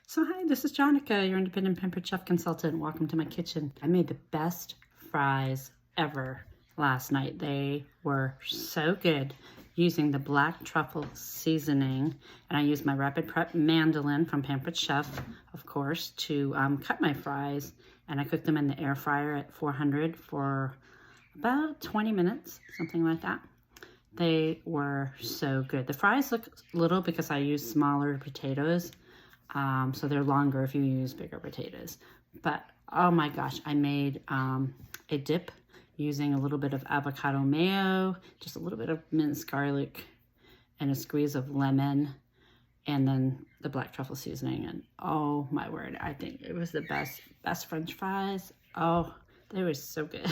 So hi, this is Jonica, your independent pampered chef consultant. Welcome to my kitchen. I made the best fries ever last night. They were so good using the black truffle seasoning. And I used my rapid prep mandolin from Pampered Chef, of course, to cut my fries. And I cooked them in the air fryer at 400 for about 20 minutes, something like that. They were so good. The fries look little because I used smaller potatoes. So they're longer if you use bigger potatoes. But oh my gosh, I made a dip using a little bit of avocado mayo, just a little bit of minced garlic, and a squeeze of lemon, and then the black truffle seasoning. And oh my word, I think it was the best French fries. Oh, they were so good.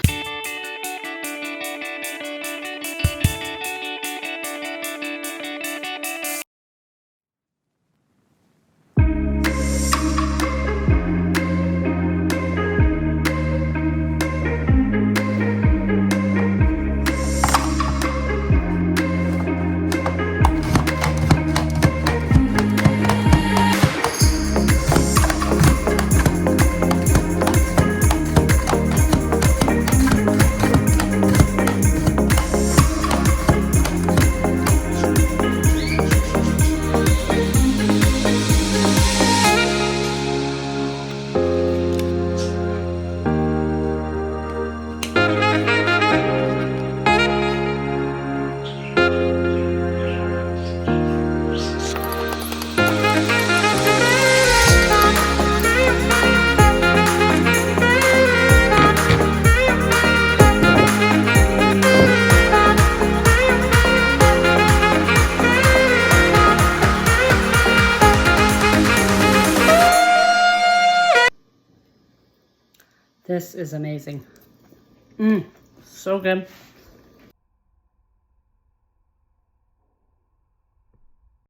This is amazing. So good.